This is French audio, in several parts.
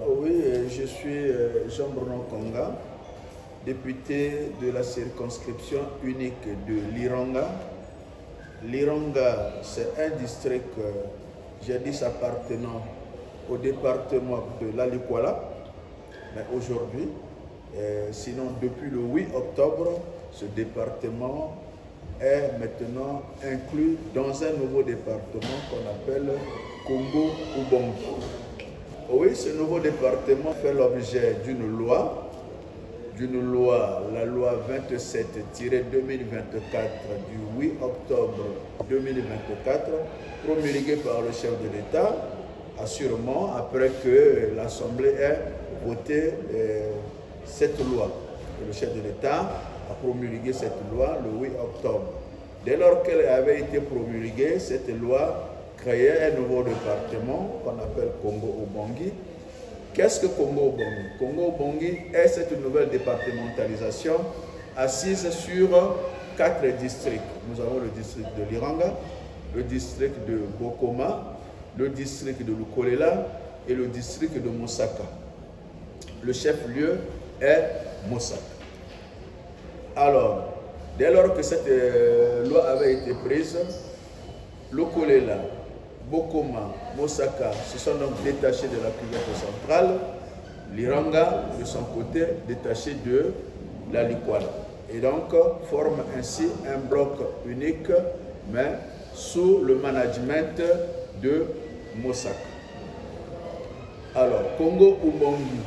Oui, je suis Jean-Bruno Konga, député de la circonscription unique de Liranga. Liranga, c'est un district jadis appartenant au département de l'Alikwala, mais aujourd'hui, sinon depuis le 8 octobre, ce département est maintenant inclus dans un nouveau département qu'on appelle Congo-Ubangi. Oui, ce nouveau département fait l'objet d'une loi, la loi 27-2024 du 8 octobre 2024, promulguée par le chef de l'État, assurément après que l'Assemblée ait voté cette loi. Et le chef de l'État a promulgué cette loi le 8 octobre. Dès lors qu'elle avait été promulguée, cette loi créait un nouveau département qu'on appelle Congo-Ubangi. Qu'est-ce que Congo-Ubangi? Congo-Ubangi est cette nouvelle départementalisation assise sur 4 districts. Nous avons le district de Liranga, le district de Bokoma, le district de Lukolela et le district de Mosaka. Le chef-lieu est Mosaka. Alors, dès lors que cette loi avait été prise, Lukolela, Bokoma, Mosaka se sont donc détachés de la Kivu centrale, Liranga, de son côté, détaché de la Likwala. Et donc, forme ainsi un bloc unique, mais sous le management de Mosaka. Alors, Congo-Ubangi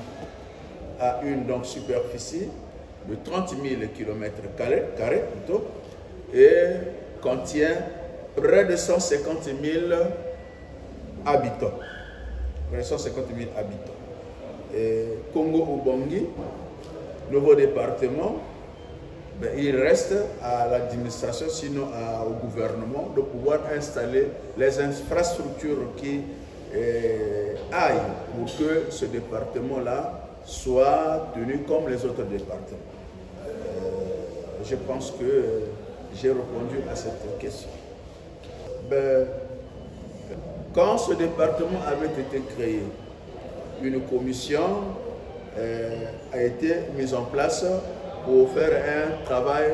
a une donc superficie de 30 000 km² et contient près de 150 000 habitants. Près de 150 000 habitants. Et Congo-Ubangi, nouveau département, ben, il reste à l'administration, sinon au gouvernement, de pouvoir installer les infrastructures qui aillent pour que ce département-là soit tenu comme les autres départements. Je pense que j'ai répondu à cette question. Ben, quand ce département avait été créé, une commission a été mise en place pour faire un travail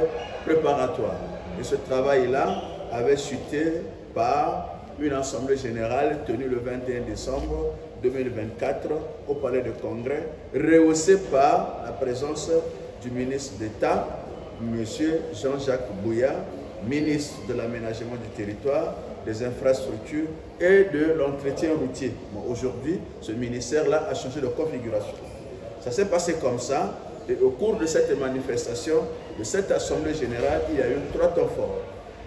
préparatoire. Et ce travail-là avait chuté par une assemblée générale tenue le 21 décembre 2024 au Palais de Congrès, rehaussée par la présence du ministre d'État, M. Jean-Jacques Bouya, ministre de l'Aménagement du territoire, des infrastructures et de l'entretien routier. Bon, aujourd'hui, ce ministère-là a changé de configuration. Ça s'est passé comme ça, et au cours de cette manifestation, de cette assemblée générale, il y a eu 3 temps forts.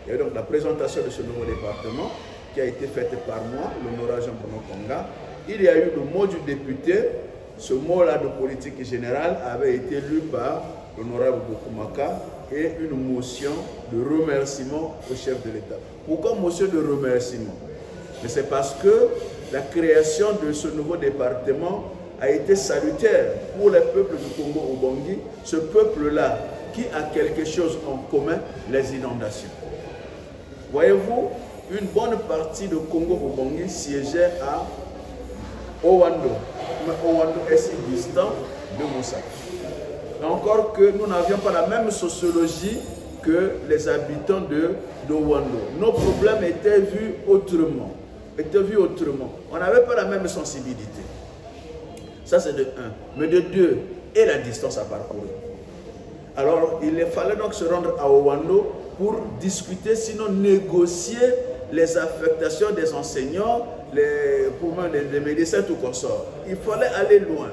Il y a eu donc la présentation de ce nouveau département, qui a été faite par moi, l'honorable Jean-Bruno Konga. Il y a eu le mot du député. Ce mot-là de politique générale avait été lu par l'honorable Bokumaka et une motion de remerciement au chef de l'État. Pourquoi motion de remerciement? Mais c'est parce que la création de ce nouveau département a été salutaire pour le peuple du Congo-Ubangi, ce peuple-là qui a quelque chose en commun, les inondations. Voyez-vous, une bonne partie de Congo-Ubangi siégeait à Owando. Mais Owando est si distant de Mosaka. Encore que nous n'avions pas la même sociologie que les habitants de Owando. Nos problèmes étaient vus autrement. On n'avait pas la même sensibilité. Ça c'est de 1. Mais de 2, et la distance à parcourir. Alors il fallait donc se rendre à Owando pour discuter, sinon négocier les affectations des enseignants, les médecins, tout consort. Il fallait aller loin.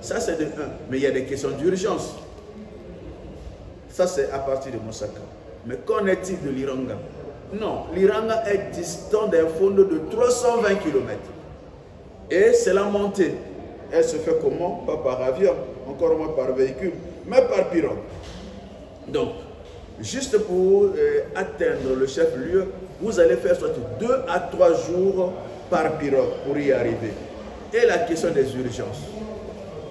Ça, c'est de 1. Mais il y a des questions d'urgence. Ça, c'est à partir de Mosaka. Mais qu'en est-il de Liranga? Non, Liranga est distant d'un fond de 320 km. Et c'est la montée. Elle se fait comment? Pas par avion, encore moins par véhicule, mais par pirogue. Donc, juste pour atteindre le chef-lieu, vous allez faire soit 2 à 3 jours par pirogue pour y arriver. Et la question des urgences,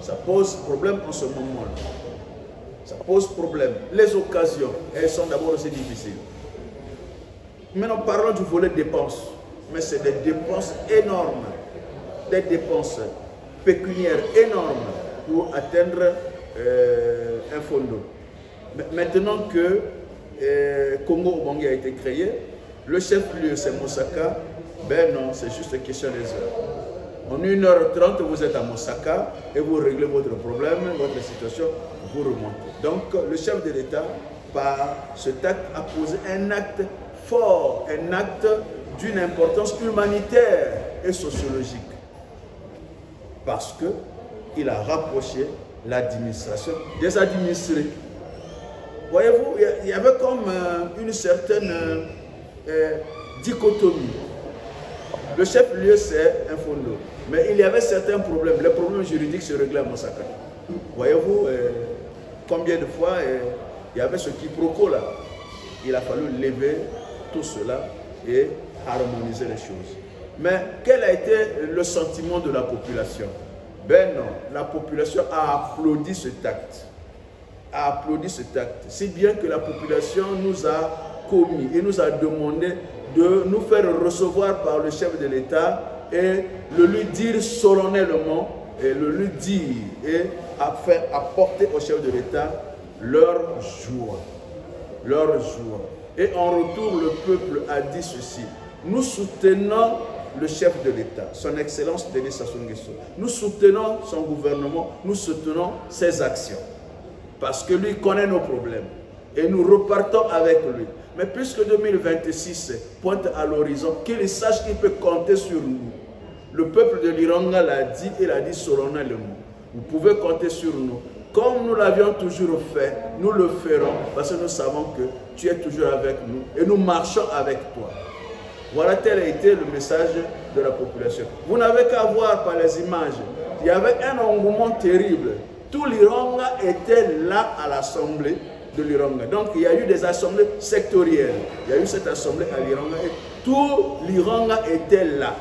ça pose problème en ce moment-là. Ça pose problème. Les occasions, elles sont d'abord aussi difficiles. Maintenant, parlons du volet dépenses. Mais c'est des dépenses énormes. Des dépenses pécuniaires énormes pour atteindre un fondo. Maintenant que Congo Obangi a été créé, le chef-lieu c'est Mosaka, ben non, c'est juste une question des heures. En 1h30, vous êtes à Mosaka et vous réglez votre problème, votre situation, vous remontez. Donc le chef de l'État, par cet acte, a posé un acte fort, un acte d'une importance humanitaire et sociologique. Parce qu'il a rapproché l'administration des administrés. Voyez-vous, il y avait comme une certaine dichotomie. Le chef-lieu, c'est un fondo. Mais il y avait certains problèmes. Les problèmes juridiques se réglaient à Mosaka. Voyez-vous, combien de fois il y avait ce quiproquo là. Il a fallu lever tout cela et harmoniser les choses. Mais quel a été le sentiment de la population? Ben non, la population a applaudi cet acte. A applaudi cet acte. Si bien que la population nous a commis et nous a demandé de nous faire recevoir par le chef de l'État et le lui dire solennellement, et le lui dire et faire apporter au chef de l'État leur joie. Leur joie. Et en retour, le peuple a dit ceci: nous soutenons le chef de l'État, son Excellence Denis Sassou Nguesso. Nous soutenons son gouvernement, nous soutenons ses actions. Parce que lui connaît nos problèmes. Et nous repartons avec lui. Mais puisque 2026 pointe à l'horizon, qu'il sache qu'il peut compter sur nous. Le peuple de l'Iranga l'a dit, et l'a dit solennellement. Vous pouvez compter sur nous. Comme nous l'avions toujours fait, nous le ferons parce que nous savons que tu es toujours avec nous et nous marchons avec toi. Voilà tel a été le message de la population. Vous n'avez qu'à voir par les images. Il y avait un engouement terrible. Tout l'Iranga était là à l'assemblée de l'Iranga. Donc il y a eu des assemblées sectorielles. Il y a eu cette assemblée à l'Iranga et tout l'Iranga était là.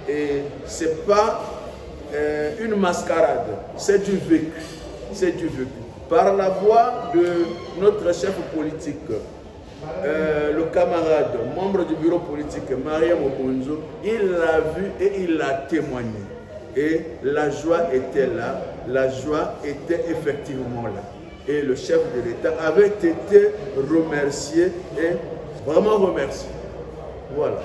Et ce n'est pas une mascarade, c'est du vécu. C'est du vécu. Par la voix de notre chef politique, le camarade, membre du bureau politique, Mariam Okonzo, il l'a vu et il l'a témoigné. Et la joie était là, la joie était effectivement là. Et le chef de l'État avait été remercié et vraiment remercié. Voilà.